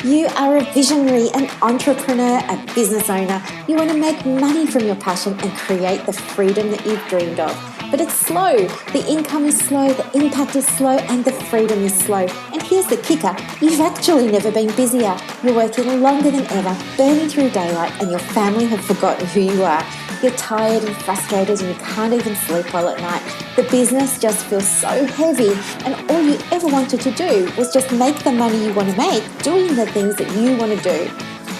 You are a visionary, an entrepreneur, a business owner. You want to make money from your passion and create the freedom that you've dreamed of. But it's slow. The income is slow, the impact is slow, and the freedom is slow. And here's the kicker. You've actually never been busier. You're working longer than ever, burning through daylight, and your family have forgotten who you are. You're tired and frustrated and you can't even sleep well at night. The business just feels so heavy, and all you ever wanted to do was just make the money you want to make doing the things that you want to do.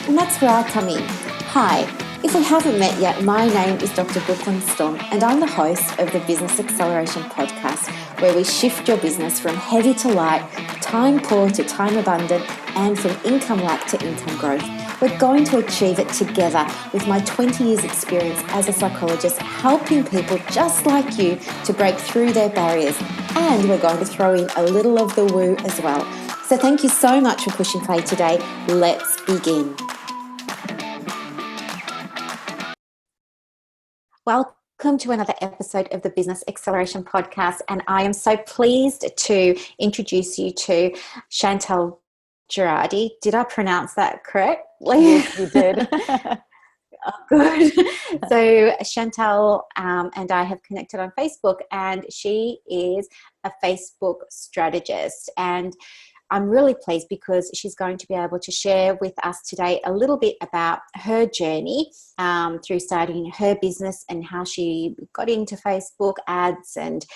And that's where I come in. Hi, if we haven't met yet, my name is Dr. Storme, and I'm the host of the Business Acceleration Podcast, where we shift your business from heavy to light, time poor to time abundant, and from income lack to income growth. We're going to achieve it together with my 20 years experience as a psychologist, helping people just like you to break through their barriers. And we're going to throw in a little of the woo as well. So thank you so much for pushing play today. Let's begin. Welcome to another episode of the Business Acceleration Podcast. And I am so pleased to introduce you to Chantal Girardi. Did I pronounce that correctly? Yes, you did. Oh, good. So Chantal and I have connected on Facebook, and she is a Facebook strategist. And I'm really pleased because she's going to be able to share with us today a little bit about her journey through starting her business and how she got into Facebook ads and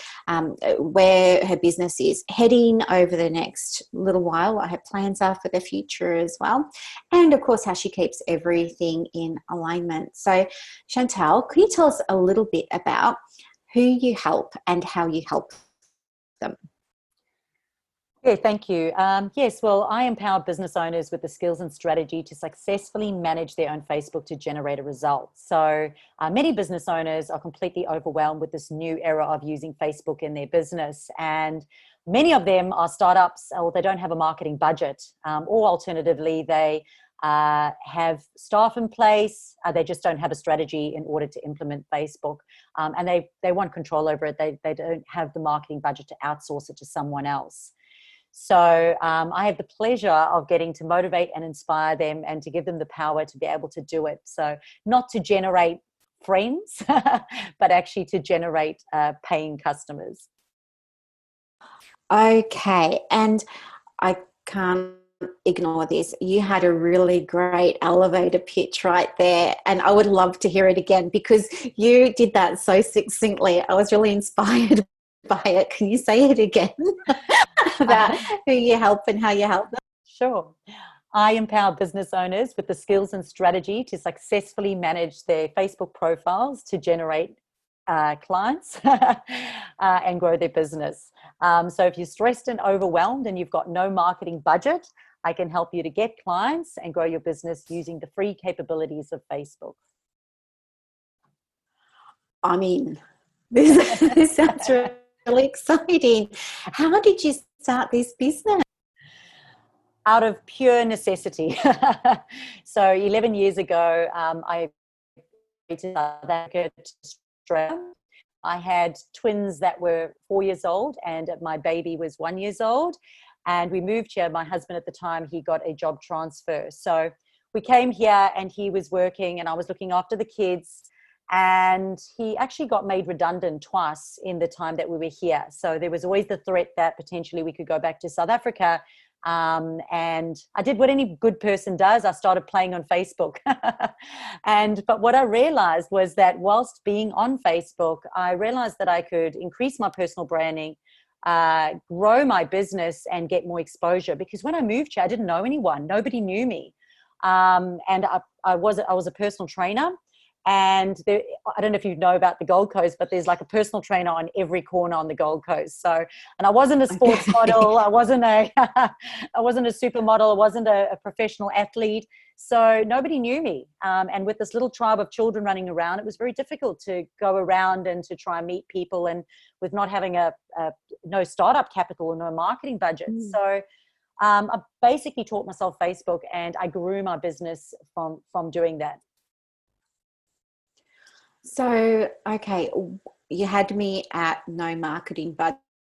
where her business is heading over the next little while, what her plans are for the future as well. And of course, how she keeps everything in alignment. So Chantal, could you tell us a little bit about who you help and how you help them? Yeah, thank you. Yes, well, I empower business owners with the skills and strategy to successfully manage their own Facebook to generate a result. So many business owners are completely overwhelmed with this new era of using Facebook in their business. And many of them are startups, or they don't have a marketing budget, or alternatively, they have staff in place. They just don't have a strategy in order to implement Facebook. And they want control over it. They don't have the marketing budget to outsource it to someone else. So I have the pleasure of getting to motivate and inspire them and to give them the power to be able to do it. So not to generate friends, but actually to generate paying customers. Okay. And I can't ignore this. You had a really great elevator pitch right there. And I would love to hear it again because you did that so succinctly. I was really inspired by it. Can you say it again? About who you help and how you help them? Sure. I empower business owners with the skills and strategy to successfully manage their Facebook profiles to generate clients and grow their business. So if you're stressed and overwhelmed and you've got no marketing budget, I can help you to get clients and grow your business using the free capabilities of Facebook. I mean, this sounds really exciting. How did you start this business? Out of pure necessity. So 11 years ago, I went to South Africa to Australia. I had twins that were 4 years old and my baby was 1 year old. And we moved here. My husband at the time, he got a job transfer. So we came here and he was working and I was looking after the kids. And he actually got made redundant twice in the time that we were here. So there was always the threat that potentially we could go back to South Africa. And I did what any good person does. I started playing on Facebook. But what I realized was that whilst being on Facebook, I realized that I could increase my personal branding, grow my business and get more exposure. Because when I moved here, I didn't know anyone. Nobody knew me. And I was a personal trainer. And there, I don't know if you know about the Gold Coast, but there's like a personal trainer on every corner on the Gold Coast. So, and I wasn't a sports model. I wasn't a supermodel. I wasn't a professional athlete. So nobody knew me. And with this little tribe of children running around, it was very difficult to go around and to try and meet people. And with not having no startup capital or no marketing budget. So I basically taught myself Facebook and I grew my business from doing that. So, okay, you had me at no marketing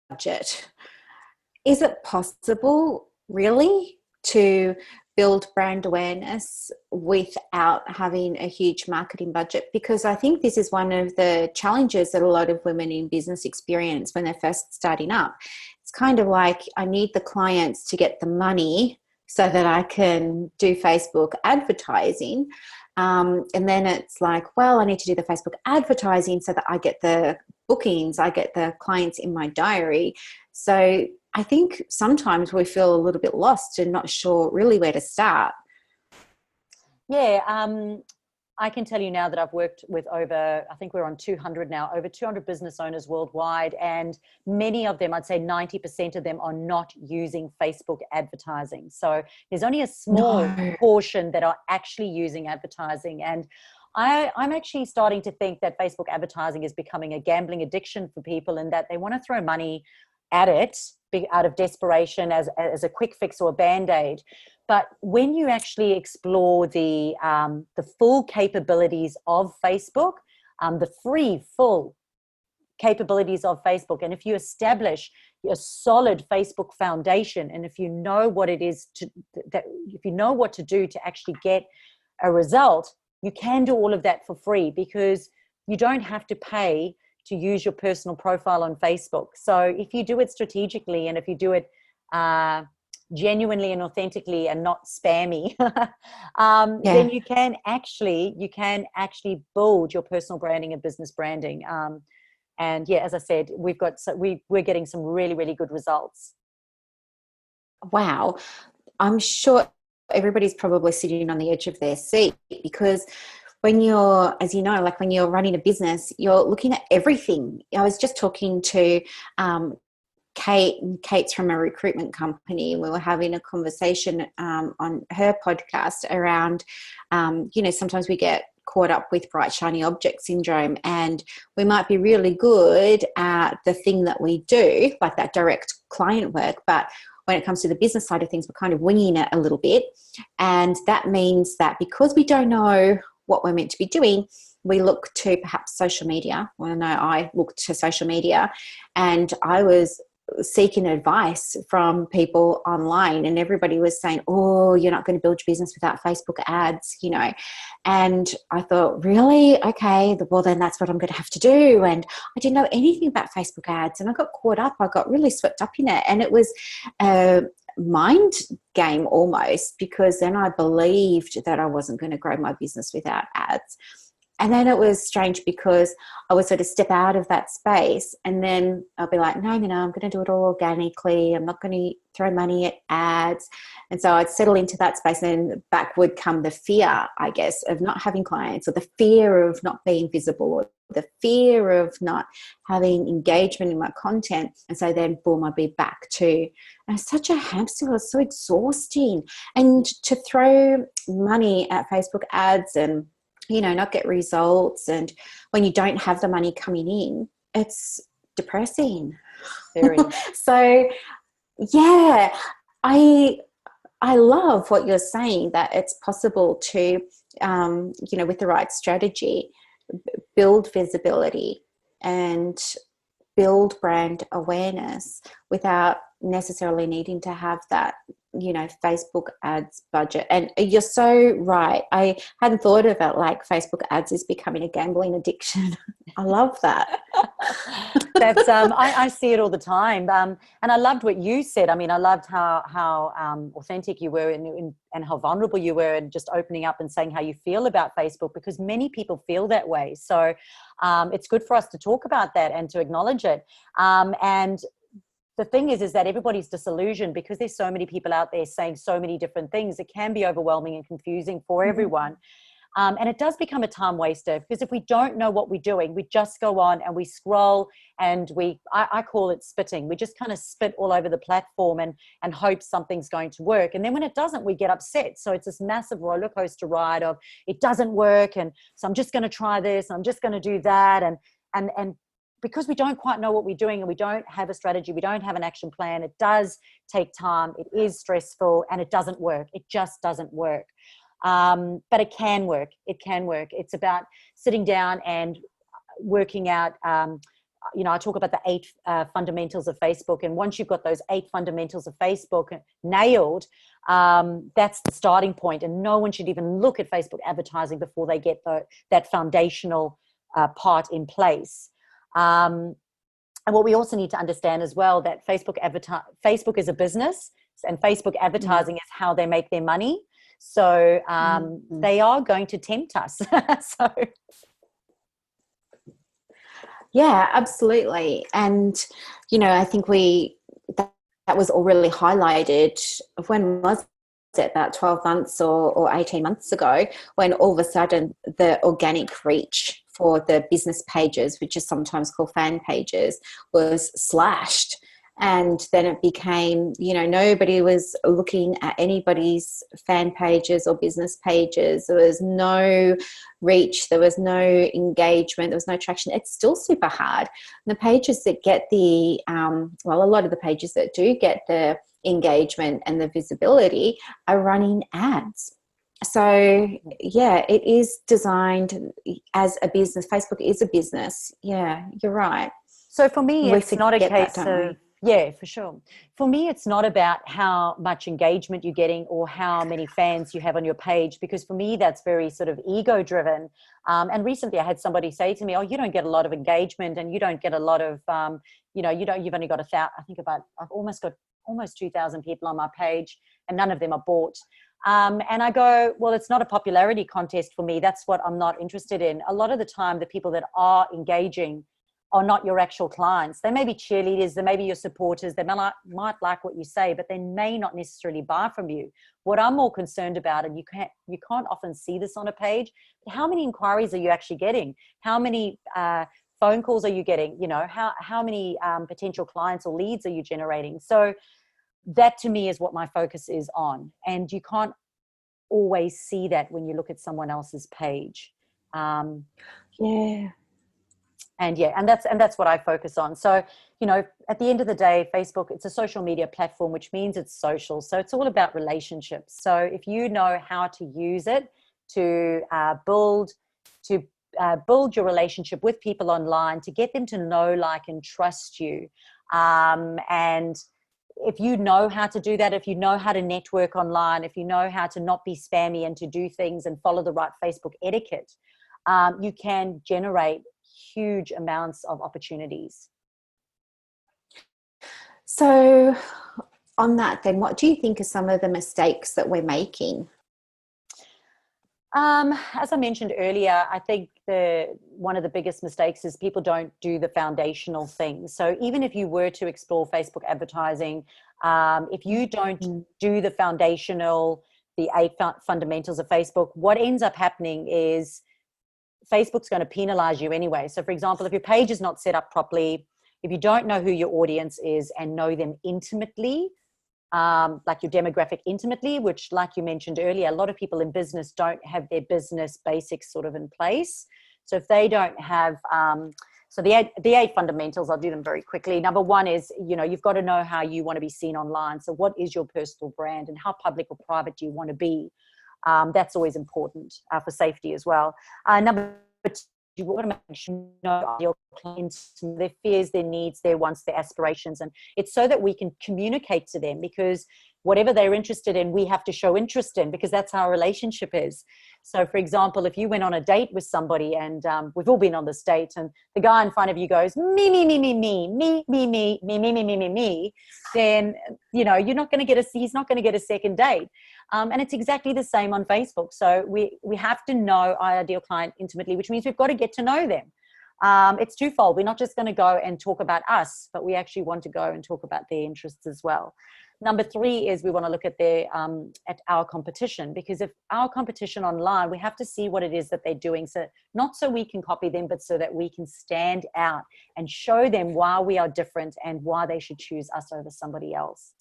budget. Is it possible, really, to build brand awareness without having a huge marketing budget? Because I think this is one of the challenges that a lot of women in business experience when they're first starting up. It's kind of like, I need the clients to get the money so that I can do Facebook advertising. And then it's like, well, I need to do the Facebook advertising so that I get the bookings, I get the clients in my diary. So I think sometimes we feel a little bit lost and not sure really where to start. Yeah, I can tell you now that I've worked with over, I think we're on 200 now, over 200 business owners worldwide, and many of them, I'd say 90% of them, are not using Facebook advertising. So there's only a small portion that are actually using advertising. And I'm actually starting to think that Facebook advertising is becoming a gambling addiction for people, and that they want to throw money at it out of desperation as a quick fix or a band-aid. But when you actually explore the full capabilities of Facebook, the free full capabilities of Facebook, and if you establish a solid Facebook foundation, and if you know what it is if you know what to do to actually get a result, you can do all of that for free, because you don't have to pay to use your personal profile on Facebook. So if you do it strategically, and if you do it genuinely and authentically and not spammy, then you can actually build your personal branding and business branding. And yeah, as I said, we're getting some really, really good results. Wow. I'm sure everybody's probably sitting on the edge of their seat, because when you're, as you know, like when you're running a business, you're looking at everything. I was just talking to Kate, and Kate's from a recruitment company. We were having a conversation on her podcast around, sometimes we get caught up with bright, shiny object syndrome, and we might be really good at the thing that we do, like that direct client work, but when it comes to the business side of things, we're kind of winging it a little bit. And that means that because we don't know what we're meant to be doing, we look to perhaps social media. Well, no, I looked to social media, and I was seeking advice from people online, and everybody was saying, oh, you're not going to build your business without Facebook ads, and I thought, really? Okay, well then that's what I'm going to have to do. And I didn't know anything about Facebook ads, and I got caught up. I got really swept up in it, and it was a mind game almost, because then I believed that I wasn't going to grow my business without ads. And then it was strange, because I would sort of step out of that space, and then I'll be like, no, I'm going to do it all organically. I'm not going to throw money at ads. And so I'd settle into that space, and then back would come the fear, I guess, of not having clients, or the fear of not being visible, or the fear of not having engagement in my content. And so then, boom, I'd be back to, and it's such a hamster wheel. It's so exhausting. And to throw money at Facebook ads and not get results, and when you don't have the money coming in, it's depressing. Very. So yeah, I love what you're saying, that it's possible to with the right strategy, build visibility and build brand awareness without necessarily needing to have that Facebook ads budget. And you're so right. I hadn't thought of it like Facebook ads is becoming a gambling addiction. I love that. That's I see it all the time. And I loved what you said. I mean, I loved how authentic you were and how vulnerable you were, and just opening up and saying how you feel about Facebook, because many people feel that way. So it's good for us to talk about that and to acknowledge it. And the thing is that everybody's disillusioned, because there's so many people out there saying so many different things. It can be overwhelming and confusing for everyone. And it does become a time waster, because if we don't know what we're doing, we just go on and we scroll, and I call it spitting. We just kind of spit all over the platform and hope something's going to work. And then when it doesn't, we get upset. So it's this massive roller coaster ride of, it doesn't work, and so I'm just going to try this, and I'm just going to do that. And because we don't quite know what we're doing, and we don't have a strategy, we don't have an action plan, it does take time, it is stressful, and it doesn't work. It just doesn't work. But it can work. It can work. It's about sitting down and working out I talk about the 8 fundamentals of Facebook. And once you've got those 8 fundamentals of Facebook nailed, that's the starting point. And no one should even look at Facebook advertising before they get that foundational part in place. And what we also need to understand as well, that Facebook is a business, and Facebook advertising is how they make their money. So they are going to tempt us. So. Yeah, absolutely. And, I think that was all really highlighted. When was it? About 12 months or 18 months ago, when all of a sudden the organic reach for the business pages, which is sometimes called fan pages, was slashed. And then it became, nobody was looking at anybody's fan pages or business pages. There was no reach. There was no engagement. There was no traction. It's still super hard. And the pages that get a lot of the pages that do get the engagement and the visibility are running ads. So, yeah, it is designed as a business. Facebook is a business. Yeah, you're right. So for me, it's not a case of... Yeah, for sure. For me, it's not about how much engagement you're getting or how many fans you have on your page, because for me, that's very sort of ego driven. And recently I had somebody say to me, oh, you don't get a lot of engagement and you don't get a lot of, you've only got I've almost got almost 2,000 people on my page and none of them are bought. And I go, well, it's not a popularity contest for me. That's what I'm not interested in. A lot of the time, the people that are engaging are not your actual clients. They may be cheerleaders, they may be your supporters, they might like what you say, but they may not necessarily buy from you. What I'm more concerned about, and you can't often see this on a page, how many inquiries are you actually getting? How many phone calls are you getting? How many potential clients or leads are you generating? So that to me is what my focus is on. And you can't always see that when you look at someone else's page. And that's what I focus on. So, at the end of the day, Facebook, it's a social media platform, which means it's social. So it's all about relationships. So if you know how to use it to build your relationship with people online, to get them to know, like, and trust you. And if you know how to do that, if you know how to network online, if you know how to not be spammy and to do things and follow the right Facebook etiquette, you can generate huge amounts of opportunities. So on that then, what do you think are some of the mistakes that we're making? As I mentioned earlier, I think one of the biggest mistakes is people don't do the foundational things. So even if you were to explore Facebook advertising, if you don't do the foundational, the 8 fundamentals of Facebook, what ends up happening is Facebook's going to penalize you anyway. So for example, if your page is not set up properly, if you don't know who your audience is and know them intimately, like your demographic intimately, which, like you mentioned earlier, a lot of people in business don't have their business basics sort of in place. So if they don't have, so the eight fundamentals, I'll do them very quickly. Number 1 is, you've got to know how you want to be seen online. So what is your personal brand and how public or private do you want to be? That's always important for safety as well. Number 2, you want to make sure you know your clients, their fears, their needs, their wants, their aspirations. And it's so that we can communicate to them, because whatever they're interested in, we have to show interest in, because that's how a relationship is. So for example, if you went on a date with somebody, and we've all been on this date, and the guy in front of you goes, me, me, me, me, me, me, me, me, me, me, me, me, me, me, then, he's not going to get a second date. And it's exactly the same on Facebook. So we have to know our ideal client intimately, which means we've got to get to know them. It's twofold. We're not just going to go and talk about us, but we actually want to go and talk about their interests as well. Number 3 is we want to look at at our competition, because if our competition online, we have to see what it is that they're doing. So not so we can copy them, but so that we can stand out and show them why we are different and why they should choose us over somebody else.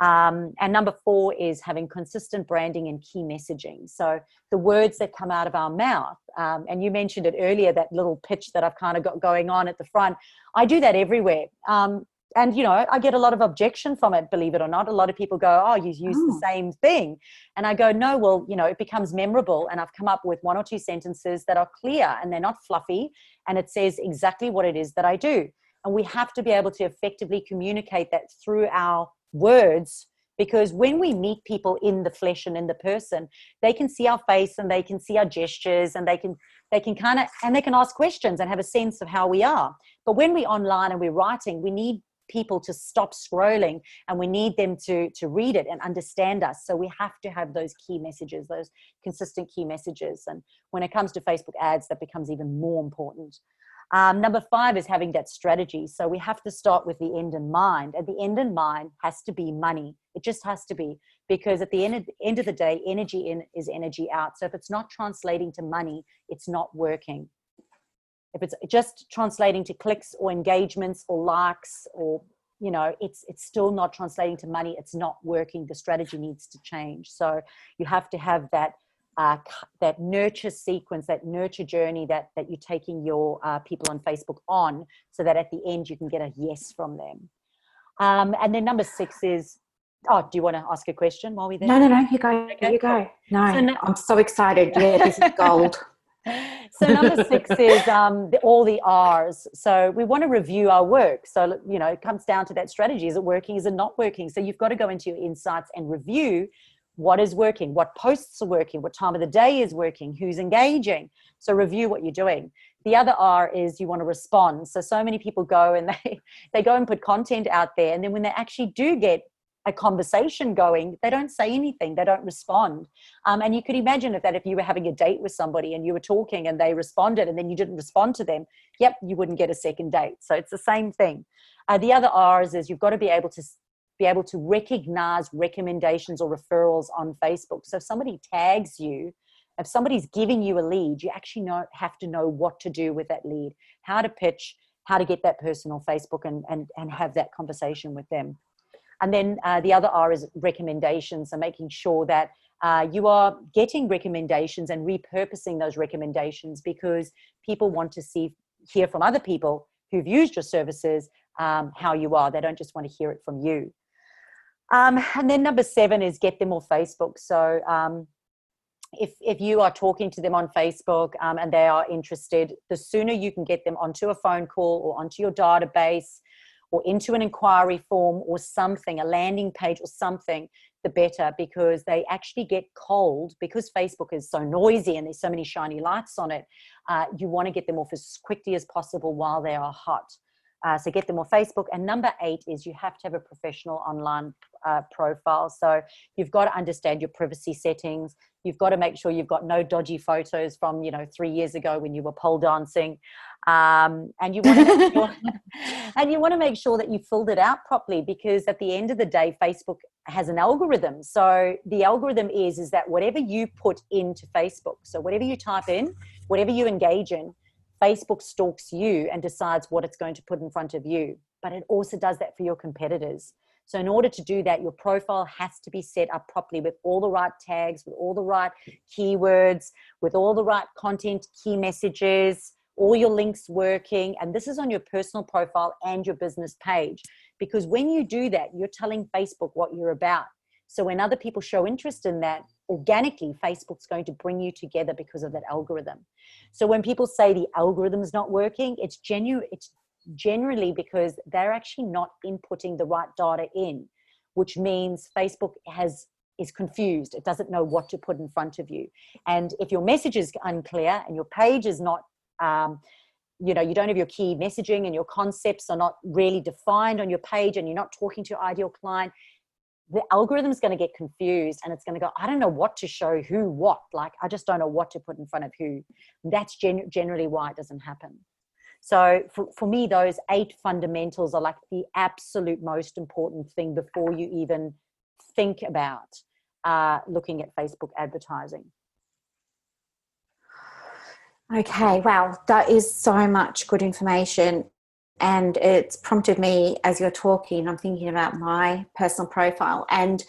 And number 4 is having consistent branding and key messaging. So the words that come out of our mouth, and you mentioned it earlier, that little pitch that I've kind of got going on at the front, I do that everywhere. And, you know, I get a lot of objection from it, believe it or not. A lot of people go, oh, you use the same thing. And I go, no, well, you know, it becomes memorable. And I've come up with 1 or 2 sentences that are clear and they're not fluffy. And it says exactly what it is that I do. And we have to be able to effectively communicate that through our words, because when we meet people in the flesh and in the person, they can see our face and they can see our gestures, and they can kind of, and they can ask questions and have a sense of how we are. But when we're online and we're writing, we need people to stop scrolling, and we need them to read it and understand us. So we have to have those key messages, those consistent key messages. And when it comes to Facebook ads, that becomes even more important. Number 5 is having that strategy. So we have to start with the end in mind, and the end in mind has to be money. It just has to be, because at the end of the day, energy in is energy out. So if it's not translating to money, it's not working. If it's just translating to clicks or engagements or likes, or, you know, it's still not translating to money, it's not working. The strategy needs to change. So you have to have that that nurture sequence, that nurture journey that you're taking your people on Facebook on, so that at the end you can get a yes from them. And then number 6 is, do you want to ask a question while we're there? No, you go. Okay. You go. No, I'm so excited. Yeah, this is gold. So number 6 is all the R's. So we want to review our work. So, you know, it comes down to that strategy. Is it working? Is it not working? So you've got to go into your insights and review what is working, what posts are working, what time of the day is working, who's engaging. So review what you're doing. The other R is you want to respond. So many people go and they go and put content out there, and then when they actually do get a conversation going, they don't say anything, they don't respond. And you could imagine if you were having a date with somebody and you were talking and they responded and then you didn't respond to them, you wouldn't get a second date. So it's the same thing. The other R's is you've got to be able to recognize recommendations or referrals on Facebook. So if somebody tags you, if somebody's giving you a lead, you actually have to know what to do with that lead, how to pitch, how to get that person on Facebook and have that conversation with them. And then the other R is recommendations. So making sure that you are getting recommendations and repurposing those recommendations, because people want to hear from other people who've used your services how you are. They don't just want to hear it from you. And then number 7 is get them off Facebook. So if you are talking to them on Facebook and they are interested, the sooner you can get them onto a phone call or onto your database or into an inquiry form or something, a landing page or something, the better, because they actually get cold. Because Facebook is so noisy and there's so many shiny lights on it, you want to get them off as quickly as possible while they are hot. So get them on Facebook. And number 8 is you have to have a professional online profile. So you've got to understand your privacy settings. You've got to make sure you've got no dodgy photos from, 3 years ago when you were pole dancing. And you want to make sure that you filled it out properly, because at the end of the day, Facebook has an algorithm. So the algorithm is that whatever you put into Facebook, so whatever you type in, whatever you engage in, Facebook stalks you and decides what it's going to put in front of you. But it also does that for your competitors. So in order to do that, your profile has to be set up properly with all the right tags, with all the right keywords, with all the right content, key messages, all your links working. And this is on your personal profile and your business page. Because when you do that, you're telling Facebook what you're about. So when other people show interest in that, organically, Facebook's going to bring you together because of that algorithm. So when people say the algorithm is not working, it's generally because they're actually not inputting the right data in, which means Facebook is confused. It doesn't know what to put in front of you. And if your message is unclear and your page is not, you don't have your key messaging and your concepts are not really defined on your page, and you're not talking to your ideal client, the algorithm is going to get confused and it's going to go, I don't know what to show who what. Like, I just don't know what to put in front of who. That's generally why it doesn't happen. So for me, those 8 fundamentals are like the absolute most important thing before you even think about looking at Facebook advertising. Okay, wow, that is so much good information. And it's prompted me, as you're talking, I'm thinking about my personal profile. And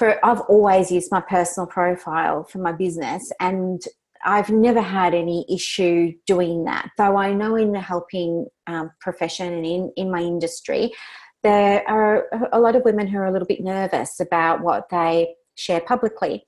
I've always used my personal profile for my business, and I've never had any issue doing that. Though I know in the helping profession and in my industry there are a lot of women who are a little bit nervous about what they share publicly.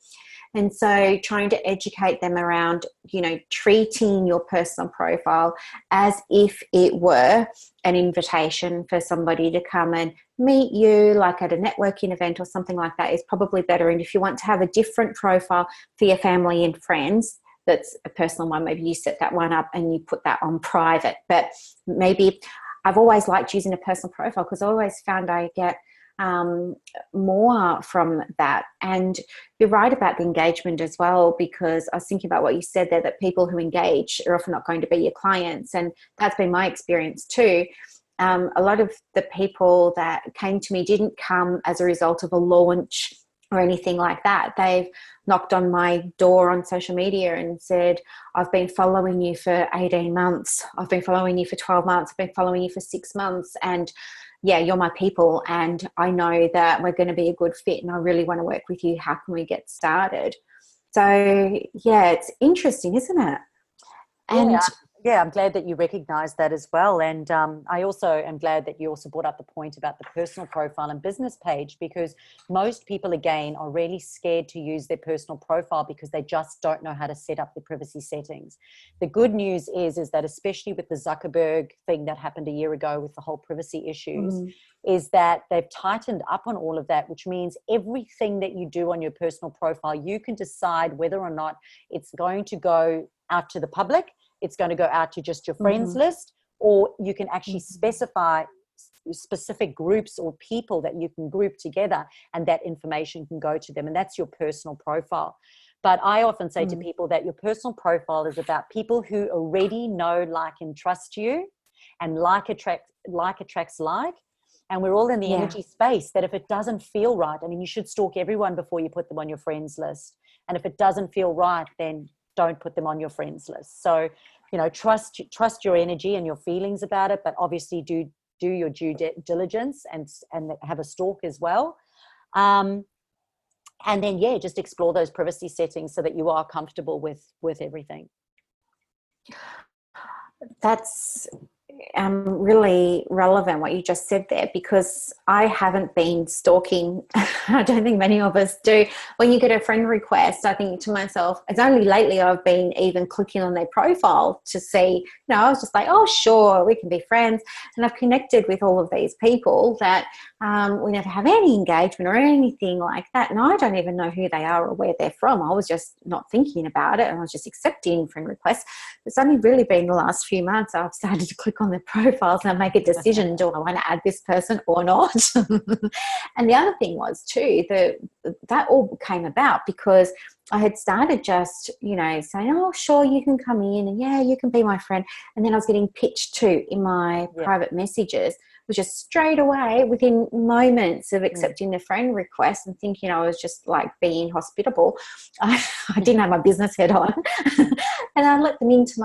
And so trying to educate them around, you know, treating your personal profile as if it were an invitation for somebody to come and meet you, like at a networking event or something like that, is probably better. And if you want to have a different profile for your family and friends, that's a personal one, maybe you set that one up and you put that on private. But maybe I've always liked using a personal profile because I always found I get more from that. And you're right about the engagement as well, because I was thinking about what you said there, that people who engage are often not going to be your clients, and that's been my experience too. A lot of the people that came to me didn't come as a result of a launch or anything like that. They've knocked on my door on social media and said, I've been following you for 18 months, I've been following you for 12 months, I've been following you for 6 months, and yeah, you're my people, and I know that we're going to be a good fit, and I really want to work with you. How can we get started? So yeah, it's interesting, isn't it? And yeah, I'm glad that you recognize that as well. And I also am glad that you also brought up the point about the personal profile and business page, because most people, again, are really scared to use their personal profile because they just don't know how to set up the privacy settings. The good news is that, especially with the Zuckerberg thing that happened a year ago with the whole privacy issues, is that they've tightened up on all of that, which means everything that you do on your personal profile, you can decide whether or not it's going to go out to the public, it's going to go out to just your friends list, or you can actually specify specific groups or people that you can group together, and that information can go to them, and that's your personal profile. But I often say to people that your personal profile is about people who already know, like, and trust you, and like attracts like. And we're all in the energy space that if it doesn't feel right, I mean, you should stalk everyone before you put them on your friends list. And if it doesn't feel right, then don't put them on your friends list. So, you know, trust your energy and your feelings about it, but obviously do your due diligence and have a stalk as well. And then, yeah, just explore those privacy settings so that you are comfortable with everything. that's really relevant what you just said there, because I haven't been stalking. I don't think many of us do. When you get a friend request, I think to myself, it's only lately I've been even clicking on their profile to see, you know, I was just like, oh, sure, we can be friends. And I've connected with all of these people that we never have any engagement or anything like that. And I don't even know who they are or where they're from. I was just not thinking about it, and I was just accepting friend requests. It's only really been the last few months I've started to click on their profiles and make a decision, do I want to add this person or not? And the other thing was too, that all came about because I had started just, you know, saying, oh, sure, you can come in, and yeah, you can be my friend. And then I was getting pitched to in my private messages, which is straight away within moments of accepting the friend request and thinking I was just like being hospitable. I didn't have my business head on. And I let them into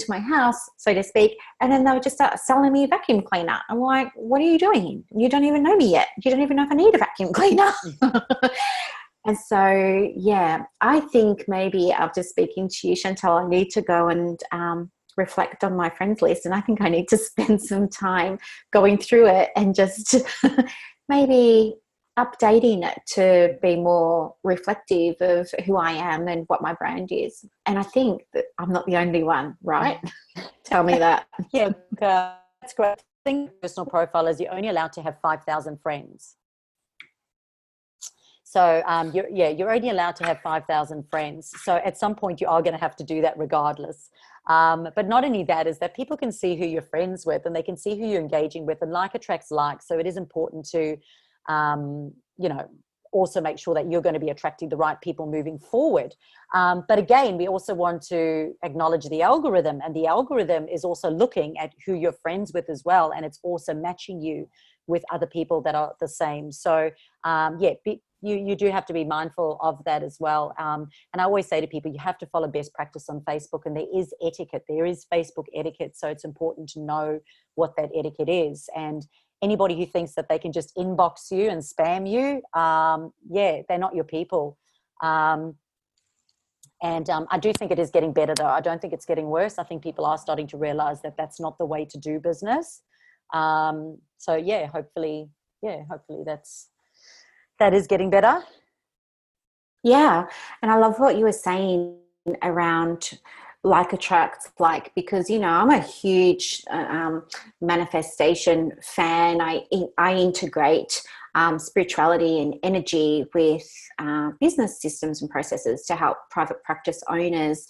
my house, so to speak, and then they would just start selling me a vacuum cleaner. I'm like, what are you doing? You don't even know me yet. You don't even know if I need a vacuum cleaner. And so, yeah, I think maybe after speaking to you, Chantal, I need to go and reflect on my friends list, and I think I need to spend some time going through it and just maybe updating it to be more reflective of who I am and what my brand is. And I think that I'm not the only one, right? Tell me that. Yeah, that's great. I think personal profile is you're only allowed to have 5,000 friends. So you're only allowed to have 5,000 friends. So at some point you are going to have to do that regardless. But not only that, is that people can see who you're friends with, and they can see who you're engaging with, and like attracts like. So it is important to, you know, also make sure that you're going to be attracting the right people moving forward. But again, we also want to acknowledge the algorithm, and the algorithm is also looking at who you're friends with as well. And it's also matching you with other people that are the same. So you do have to be mindful of that as well. And I always say to people, you have to follow best practice on Facebook, and there is etiquette. There is Facebook etiquette. So it's important to know what that etiquette is. And anybody who thinks that they can just inbox you and spam you, they're not your people. And I do think it is getting better, though. I don't think it's getting worse. I think people are starting to realize that that's not the way to do business. So hopefully that is getting better. Yeah. And I love what you were saying around like attracts like, because, you know, I'm a huge manifestation fan. I integrate spirituality and energy with business systems and processes to help private practice owners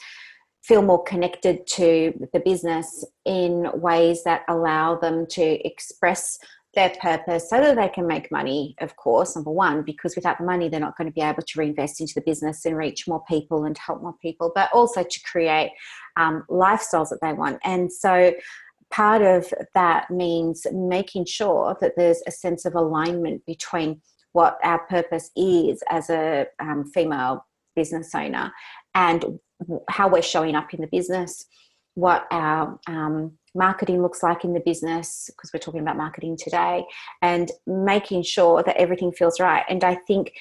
feel more connected to the business in ways that allow them to express their purpose so that they can make money, of course, number one, because without the money, they're not going to be able to reinvest into the business and reach more people and help more people, but also to create lifestyles that they want. And so part of that means making sure that there's a sense of alignment between what our purpose is as a female business owner and how we're showing up in the business, what our marketing looks like in the business, because we're talking about marketing today, and making sure that everything feels right. And I think,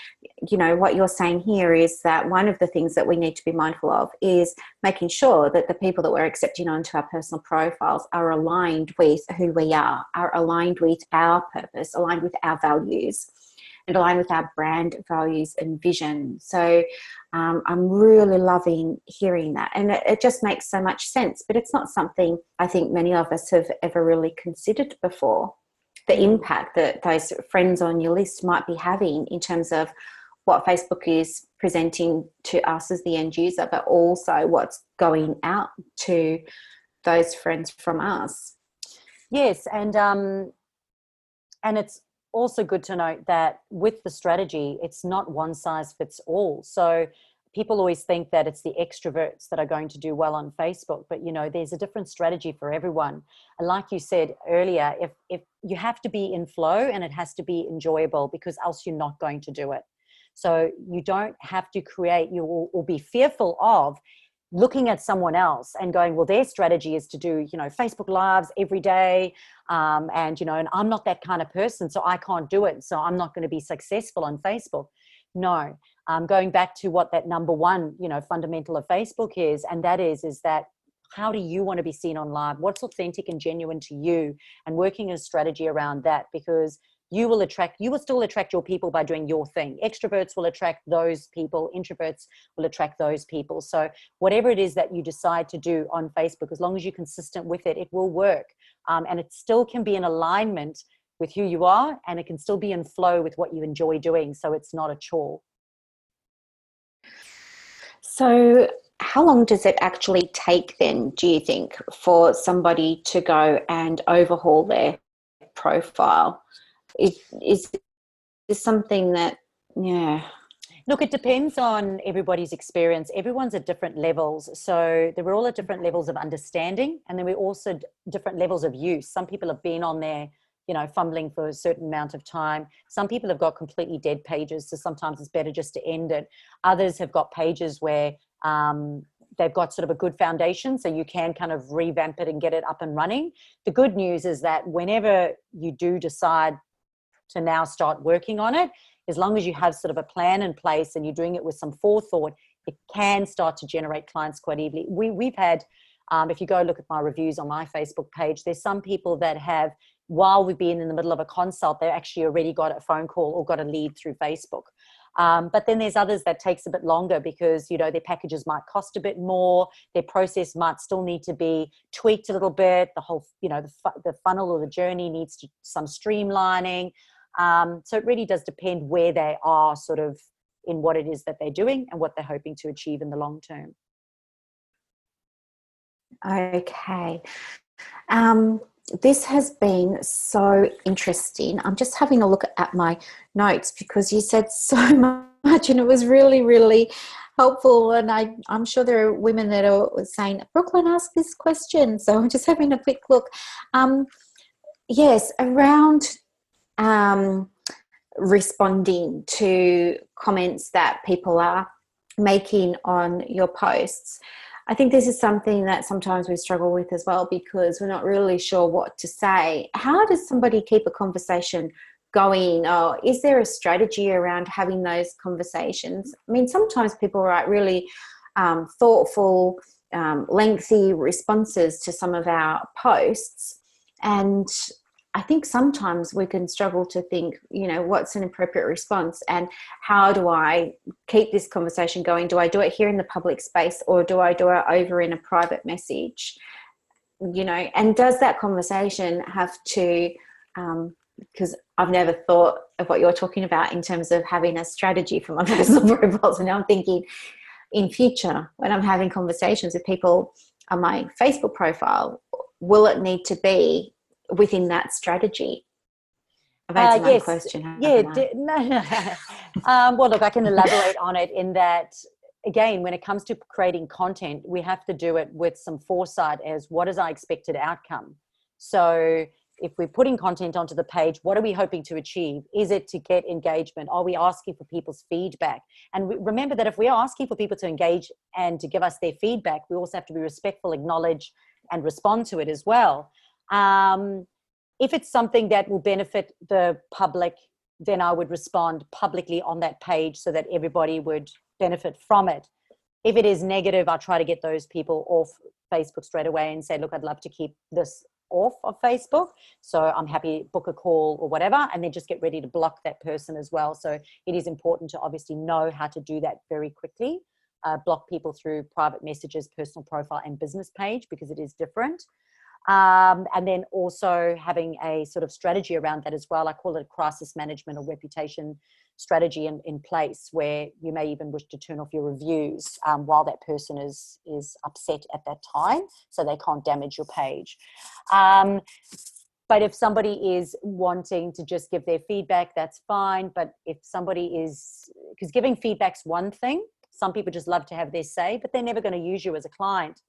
you know, what you're saying here is that one of the things that we need to be mindful of is making sure that the people that we're accepting onto our personal profiles are aligned with who we are aligned with our purpose, aligned with our values, and align with our brand values and vision. So I'm really loving hearing that. And it just makes so much sense. But it's not something I think many of us have ever really considered before, the impact that those friends on your list might be having in terms of what Facebook is presenting to us as the end user, but also what's going out to those friends from us. Yes, and it's also good to note that with the strategy, it's not one size fits all. So people always think that it's the extroverts that are going to do well on Facebook, but you know, there's a different strategy for everyone. And like you said earlier, if you have to be in flow and it has to be enjoyable, because else you're not going to do it. So you don't have to create, you will be fearful of looking at someone else and going, well, their strategy is to do, you know, Facebook Lives every day. And, you know, and I'm not that kind of person, so I can't do it. So I'm not going to be successful on Facebook. No, going back to what that number one, you know, fundamental of Facebook is, and that is that how do you want to be seen on live? What's authentic and genuine to you? And working a strategy around that, because you will still attract your people by doing your thing. Extroverts will attract those people. Introverts will attract those people. So whatever it is that you decide to do on Facebook, as long as you're consistent with it, it will work. And it still can be in alignment with who you are, and it can still be in flow with what you enjoy doing. So it's not a chore. So how long does it actually take then, do you think, for somebody to go and overhaul their profile? Is this something that, Look, it depends on everybody's experience. Everyone's at different levels. So we're all at different levels of understanding, and then we're also different levels of use. Some people have been on there, you know, fumbling for a certain amount of time. Some people have got completely dead pages, so sometimes it's better just to end it. Others have got pages where they've got sort of a good foundation, so you can kind of revamp it and get it up and running. The good news is that whenever you do decide to now start working on it, as long as you have sort of a plan in place and you're doing it with some forethought, it can start to generate clients quite easily. We've had, if you go look at my reviews on my Facebook page, there's some people that have, while we've been in the middle of a consult, they actually already got a phone call or got a lead through Facebook. But then there's others that takes a bit longer because, you know, their packages might cost a bit more. Their process might still need to be tweaked a little bit. The whole, you know, the funnel or the journey needs some streamlining. So it really does depend where they are sort of in what it is that they're doing and what they're hoping to achieve in the long term. Okay. This has been so interesting. I'm just having a look at my notes because you said so much and it was really, really helpful. And I'm sure there are women that are saying, Brooklyn, ask this question. So I'm just having a quick look. Yes, around responding to comments that people are making on your posts. I think this is something that sometimes we struggle with as well because we're not really sure what to say. How does somebody keep a conversation going? Or is there a strategy around having those conversations? I mean, sometimes people write really thoughtful, lengthy responses to some of our posts. And I think sometimes we can struggle to think, what's an appropriate response, and how do I keep this conversation going? Do I do it here in the public space, or do I do it over in a private message? And does that conversation have to, because I've never thought of what you're talking about in terms of having a strategy for my personal profiles. And I'm thinking in future, when I'm having conversations with people on my Facebook profile, will it need to be within that strategy? I've answered my question. No. Well, look, I can elaborate on it in that, again, when it comes to creating content, we have to do it with some foresight as what is our expected outcome. So if we're putting content onto the page, what are we hoping to achieve? Is it to get engagement? Are we asking for people's feedback? And remember that if we are asking for people to engage and to give us their feedback, we also have to be respectful, acknowledge, and respond to it as well. If it's something that will benefit the public, then I would respond publicly on that page so that everybody would benefit from it. If it is negative, I'll try to get those people off Facebook straight away and say, look, I'd love to keep this off of Facebook, so I'm happy, book a call or whatever, and then just get ready to block that person as well. So it is important to obviously know how to do that very quickly. Block people through private messages, personal profile, and business page, because it is different. And then also having a sort of strategy around that as well. I call it a crisis management or reputation strategy in place, where you may even wish to turn off your reviews while that person is upset at that time, so they can't damage your page. But if somebody is wanting to just give their feedback, that's fine. But if somebody is, because giving feedback's one thing, some people just love to have their say, but they're never going to use you as a client.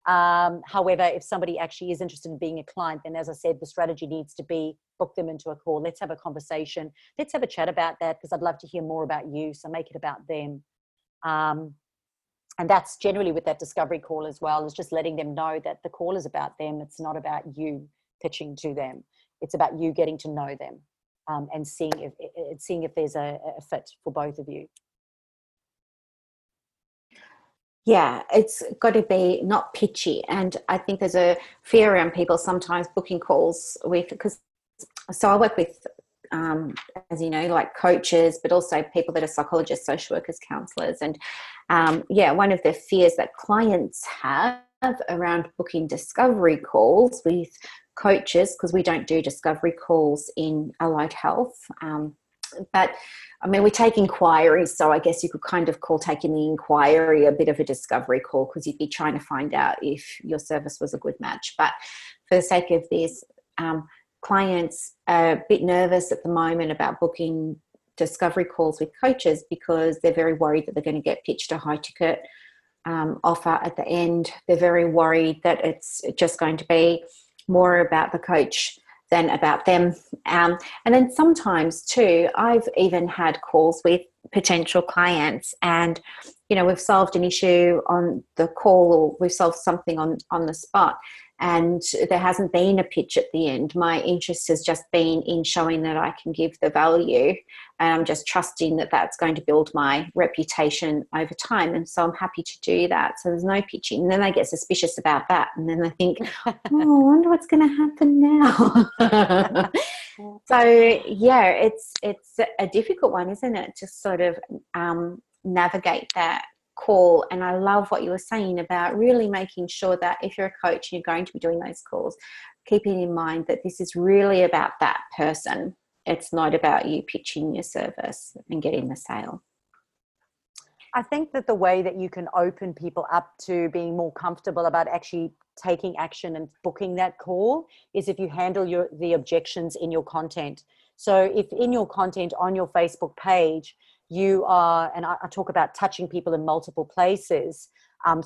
However, if somebody actually is interested in being a client, then as I said, the strategy needs to be book them into a call. Let's have a conversation. Let's have a chat about that, because I'd love to hear more about you. So make it about them. And that's generally with that discovery call as well, is just letting them know that the call is about them. It's not about you pitching to them. It's about you getting to know them and seeing if there's a fit for both of you. Yeah, it's got to be not pitchy. And I think there's a fear around people sometimes booking calls with, so I work with, as you know, like coaches, but also people that are psychologists, social workers, counsellors. And one of the fears that clients have around booking discovery calls with coaches, because we don't do discovery calls in allied health, but I mean, we take inquiries, so I guess you could kind of call taking the inquiry a bit of a discovery call, because you'd be trying to find out if your service was a good match. But for the sake of this, clients are a bit nervous at the moment about booking discovery calls with coaches, because they're very worried that they're going to get pitched a high ticket offer at the end. They're very worried that it's just going to be more about the coach than about them. And then sometimes too, I've even had calls with potential clients, and we've solved an issue on the call, or we've solved something on the spot, and there hasn't been a pitch at the end. My interest has just been in showing that I can give the value, and I'm just trusting that that's going to build my reputation over time. And so I'm happy to do that. So there's no pitching. And then they get suspicious about that. And then they think, oh, I wonder what's going to happen now. So yeah, it's a difficult one, isn't it? To sort of navigate that call. And I love what you were saying about really making sure that if you're a coach and you're going to be doing those calls, keeping in mind that this is really about that person. It's not about you pitching your service and getting the sale. I think that the way that you can open people up to being more comfortable about actually taking action and booking that call is if you handle the objections in your content. So if in your content on your Facebook page, you are, and I talk about touching people in multiple places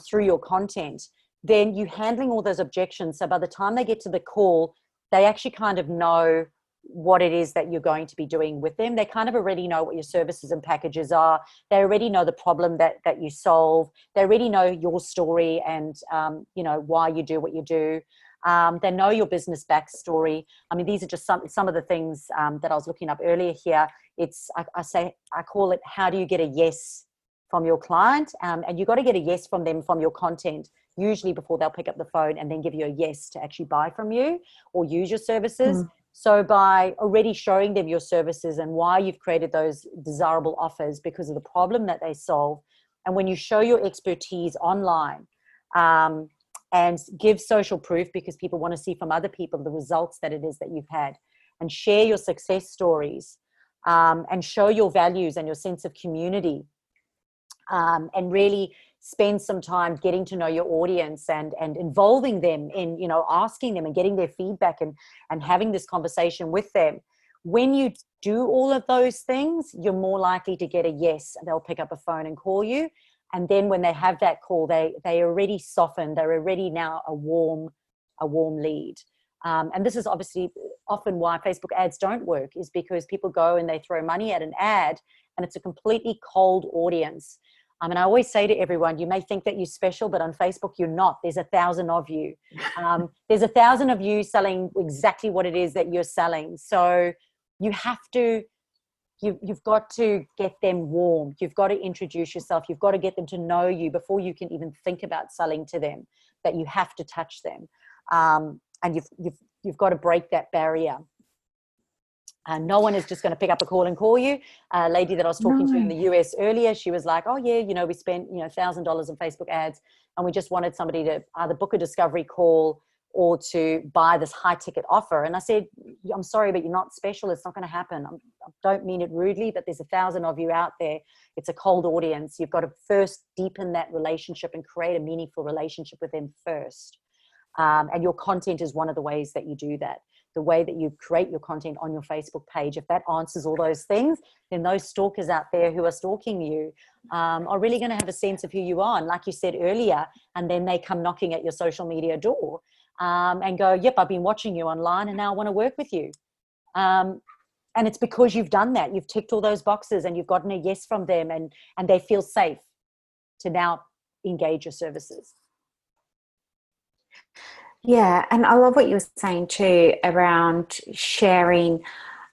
through your content, then you handling all those objections. So by the time they get to the call, they actually kind of know what it is that you're going to be doing with them. They kind of already know what your services and packages are. They already know the problem that you solve. They already know your story and, why you do what you do. They know your business backstory. I mean, these are just some of the things that I was looking up earlier here. I call it, how do you get a yes from your client? And you've got to get a yes from them from your content, usually before they'll pick up the phone and then give you a yes to actually buy from you or use your services. So by already showing them your services and why you've created those desirable offers because of the problem that they solve, and when you show your expertise online, and give social proof because people want to see from other people the results that it is that you've had, and share your success stories, and show your values and your sense of community, and really spend some time getting to know your audience and involving them in, you know, asking them and getting their feedback and having this conversation with them. When you do all of those things, you're more likely to get a yes, and they'll pick up a phone and call you. And then when they have that call, they already softened. They're already now a warm lead. And this is obviously often why Facebook ads don't work, is because people go and they throw money at an ad and it's a completely cold audience. And I always say to everyone, you may think that you're special, but on Facebook, you're not. There's 1,000 of you. There's 1,000 of you selling exactly what it is that you're selling. So you have to, you've got to get them warm. You've got to introduce yourself. You've got to get them to know you before you can even think about selling to them, that you have to touch them. And you've got to break that barrier. No one is just going to pick up a call and call you. A lady that I was talking to in the US earlier, she was like, oh yeah, you know, we spent, you know, $1,000 on Facebook ads, and we just wanted somebody to either book a discovery call or to buy this high ticket offer. And I said, I'm sorry, but you're not special. It's not going to happen. I don't mean it rudely, but there's 1,000 of you out there. It's a cold audience. You've got to first deepen that relationship and create a meaningful relationship with them first. And your content is one of the ways that you do that. The way that you create your content on your Facebook page, if that answers all those things, then those stalkers out there who are stalking you are really going to have a sense of who you are. And like you said earlier, and then they come knocking at your social media door and go, yep, I've been watching you online and now I want to work with you. And it's because you've done that. You've ticked all those boxes and you've gotten a yes from them, and they feel safe to now engage your services. Yeah, and I love what you were saying too around sharing,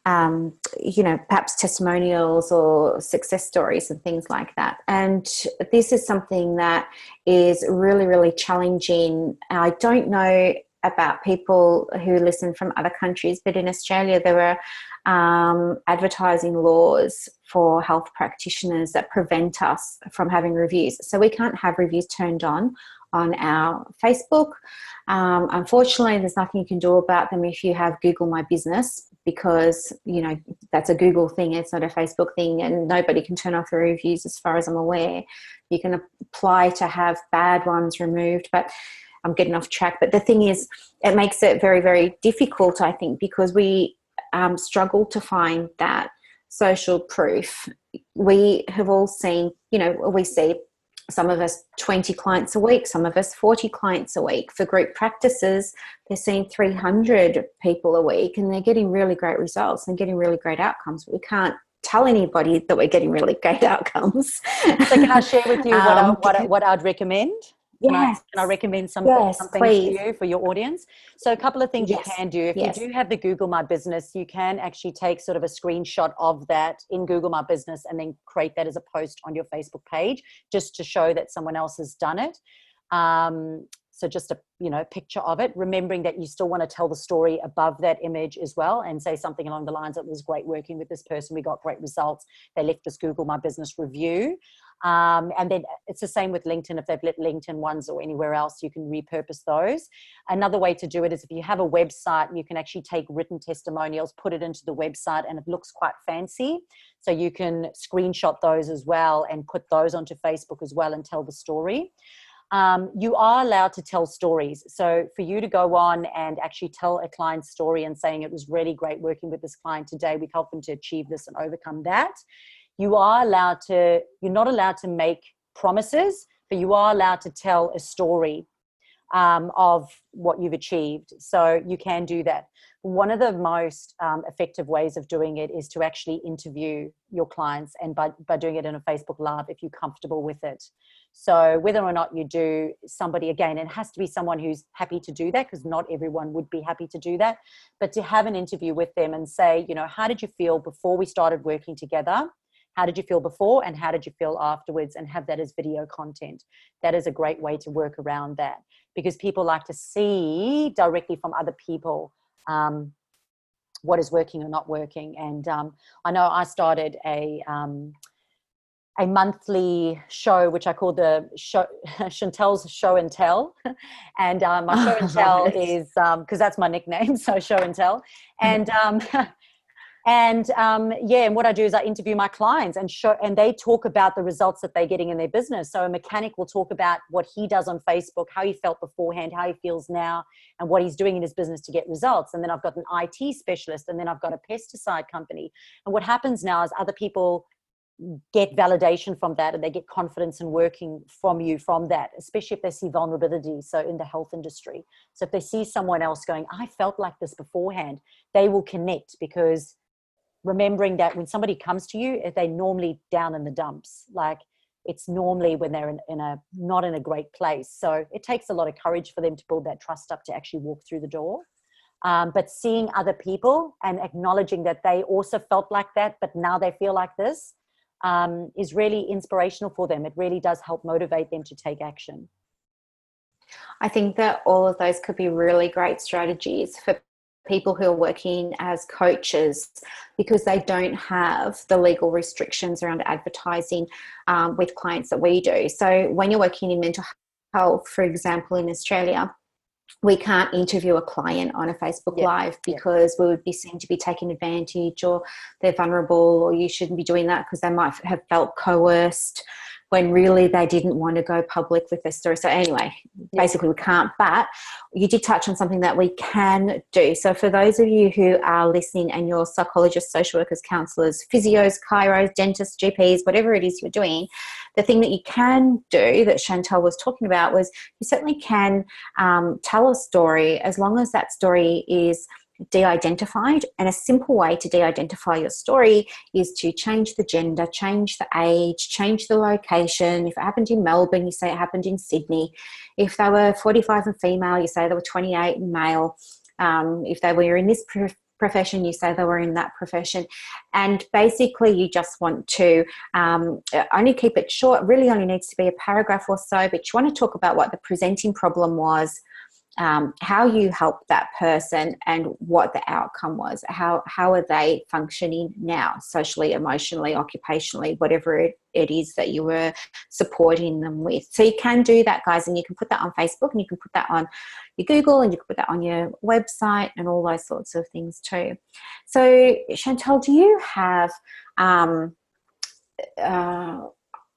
you know, perhaps testimonials or success stories and things like that. And this is something that is really, really challenging. I don't know about people who listen from other countries, but in Australia there are advertising laws for health practitioners that prevent us from having reviews. So we can't have reviews turned on our Facebook. Unfortunately, there's nothing you can do about them if you have Google My Business, because, you know, that's a Google thing. It's not a Facebook thing, and nobody can turn off the reviews as far as I'm aware. You can apply to have bad ones removed, but I'm getting off track. But the thing is, it makes it very, very difficult, I think, because we struggle to find that social proof. We have all seen, you know, we see some of us 20 clients a week, some of us 40 clients a week. For group practices, they're seeing 300 people a week, and they're getting really great results and getting really great outcomes. But we can't tell anybody that we're getting really great outcomes. So can I share with you what I'd recommend? Yes. Can I recommend something to you for your audience? So a couple of things you can do. If you do have the Google My Business, you can actually take sort of a screenshot of that in Google My Business and then create that as a post on your Facebook page, just to show that someone else has done it. So just a, you know, picture of it, remembering that you still want to tell the story above that image as well, and say something along the lines, it was great working with this person. We got great results. They left us Google My Business review. And then it's the same with LinkedIn. If they've lit LinkedIn ones or anywhere else, you can repurpose those. Another way to do it is if you have a website, you can actually take written testimonials, put it into the website, and it looks quite fancy. So you can screenshot those as well and put those onto Facebook as well and tell the story. You are allowed to tell stories. So for you to go on and actually tell a client's story and saying it was really great working with this client today, we've helped them to achieve this and overcome that. You are allowed to, you're not allowed to make promises, but you are allowed to tell a story of what you've achieved. So you can do that. One of the most effective ways of doing it is to actually interview your clients, and by doing it in a Facebook Live if you're comfortable with it. So whether or not you do, somebody, again, it has to be someone who's happy to do that, because not everyone would be happy to do that. But to have an interview with them and say, you know, how did you feel before we started working together? How did you feel before and how did you feel afterwards? And have that as video content. That is a great way to work around that, because people like to see directly from other people what is working or not working. And I know I started a monthly show, which I call the show, Chantel's Show and Tell. And my show and tell is, because that's my nickname, so Show and Tell. And and what I do is I interview my clients and they talk about the results that they're getting in their business. So a mechanic will talk about what he does on Facebook, how he felt beforehand, how he feels now, and what he's doing in his business to get results. And then I've got an IT specialist, and then I've got a pesticide company. And what happens now is other people get validation from that, and they get confidence in working from you from that, especially if they see vulnerability. So in the health industry, so if they see someone else going, I felt like this beforehand, they will connect, because remembering that when somebody comes to you, they're normally down in the dumps. Like, it's normally when they're not in a great place. So it takes a lot of courage for them to build that trust up to actually walk through the door. But seeing other people and acknowledging that they also felt like that, but now they feel like this, is really inspirational for them. It really does help motivate them to take action. I think that all of those could be really great strategies for people who are working as coaches, because they don't have the legal restrictions around advertising with clients that we do. So when you're working in mental health, for example, in Australia, we can't interview a client on a Facebook Live because we would be seen to be taking advantage, or they're vulnerable, or you shouldn't be doing that because they might have felt coerced when really they didn't want to go public with their story. So anyway, basically we can't. But you did touch on something that we can do. So for those of you who are listening and you're psychologists, social workers, counsellors, physios, chiros, dentists, GPs, whatever it is you're doing, the thing that you can do that Chantel was talking about was you certainly can tell a story, as long as that story is de-identified. And a simple way to de-identify your story is to change the gender, change the age, change the location. If it happened in Melbourne, you say it happened in Sydney. If they were 45 and female, you say they were 28 and male. If they were in this profession, you say they were in that profession. And basically you just want to only keep it short. It really only needs to be a paragraph or so, but you want to talk about what the presenting problem was, how you helped that person, and what the outcome was. How are they functioning now, socially, emotionally, occupationally, whatever it is that you were supporting them with. So you can do that, guys, and you can put that on Facebook, and you can put that on your Google, and you can put that on your website, and all those sorts of things too. So Chantel, do you have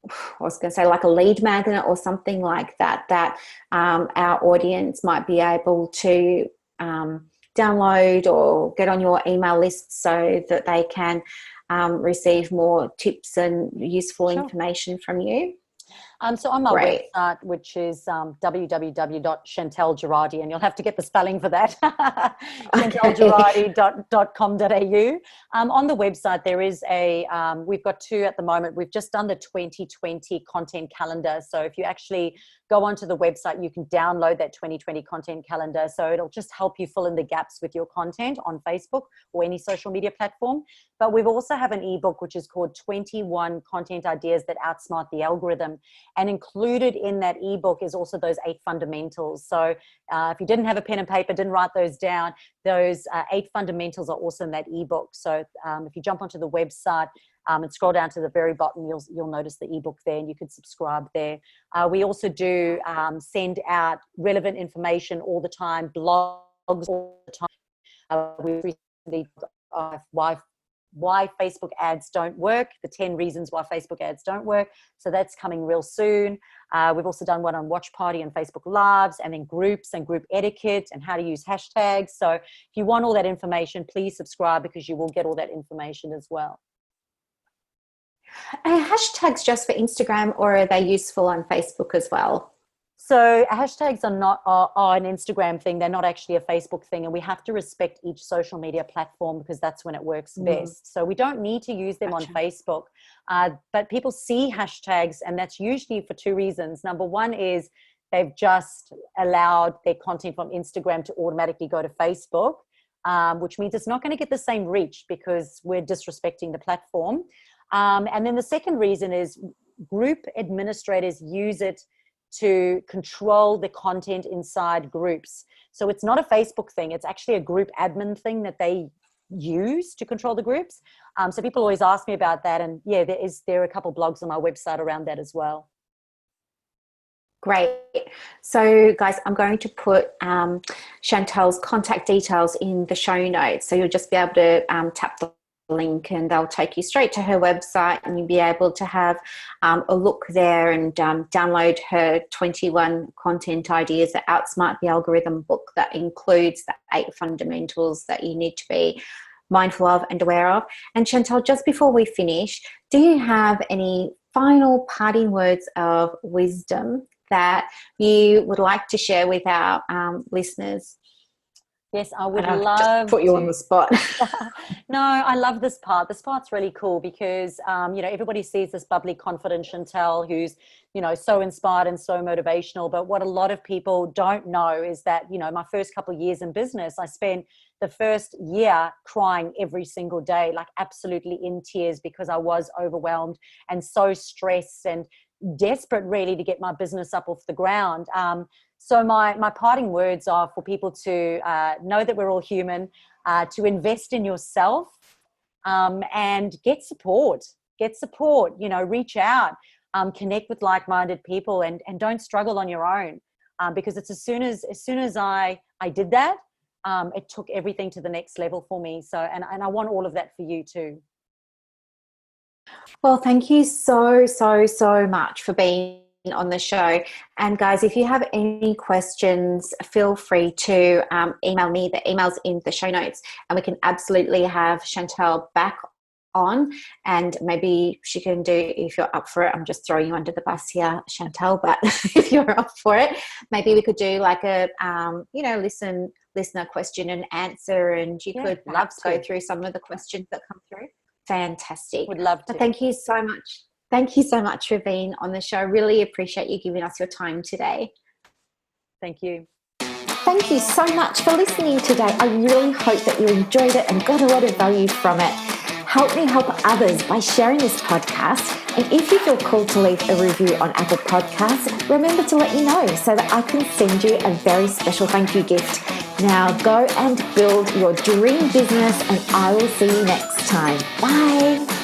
I was going to say like a lead magnet or something like that, that our audience might be able to download or get on your email list so that they can receive more tips and useful information from you? So on my website, which is www.chantelgerardi, and you'll have to get the spelling for that, chantelgerardi.com.au. On the website, there is we've got two at the moment. We've just done the 2020 content calendar. So if you actually go onto the website, you can download that 2020 content calendar. So it'll just help you fill in the gaps with your content on Facebook or any social media platform. But we've also have an ebook, which is called 21 Content Ideas That Outsmart the Algorithm. And included in that ebook is also those 8 fundamentals. So if you didn't have a pen and paper, didn't write those down, those 8 fundamentals are also in that ebook. So if you jump onto the website and scroll down to the very bottom, you'll notice the ebook there, and you can subscribe there. We also do send out relevant information all the time, blogs all the time. We recently why Facebook ads don't work, the 10 reasons why Facebook ads don't work. So that's coming real soon. We've also done one on Watch Party and Facebook Lives, and then groups and group etiquette and how to use hashtags. So if you want all that information, please subscribe, because you will get all that information as well. Are hashtags just for Instagram, or are they useful on Facebook as well? So hashtags are an Instagram thing. They're not actually a Facebook thing, and we have to respect each social media platform because that's when it works best. So we don't need to use them on Facebook, but people see hashtags, and that's usually for 2 reasons. Number one is they've just allowed their content from Instagram to automatically go to Facebook, which means it's not going to get the same reach because we're disrespecting the platform. And then the second reason is group administrators use it to control the content inside groups. So it's not a Facebook thing. It's actually a group admin thing that they use to control the groups. So people always ask me about that. And yeah, there are a couple blogs on my website around that as well. Great. So guys, I'm going to put Chantel's contact details in the show notes. So you'll just be able to tap the link and they'll take you straight to her website, and you'll be able to have a look there and download her 21 content ideas that outsmart the algorithm book that includes the 8 fundamentals that you need to be mindful of and aware of. And Chantel, just before we finish, do you have any final parting words of wisdom that you would like to share with our listeners? Yes, I would love to put you on the spot. No, I love this part. This part's really cool because, everybody sees this bubbly, confident Chantel who's, so inspired and so motivational. But what a lot of people don't know is that, my first couple of years in business, I spent the first year crying every single day, like absolutely in tears, because I was overwhelmed and so stressed and desperate really to get my business up off the ground. So my parting words are for people to know that we're all human, to invest in yourself, and get support, reach out, connect with like-minded people, and don't struggle on your own, because it's as soon as I did that, it took everything to the next level for me. So, and I want all of that for you too. Well, thank you so much for being on the show. And guys, if you have any questions, feel free to email me. The email's in the show notes, and we can absolutely have Chantel back on, and maybe she can do, if you're up for it, I'm just throwing you under the bus here, Chantel, but if you're up for it, maybe we could do like a listener question and answer, and you could perhaps go through some of the questions that come through. Fantastic. Would love to. But thank you so much. Thank you so much for being on the show. Really appreciate you giving us your time today. Thank you. Thank you so much for listening today. I really hope that you enjoyed it and got a lot of value from it. Help me help others by sharing this podcast. And if you feel called to leave a review on Apple Podcasts, remember to let me know so that I can send you a very special thank you gift. Now go and build your dream business, and I will see you next time. Bye.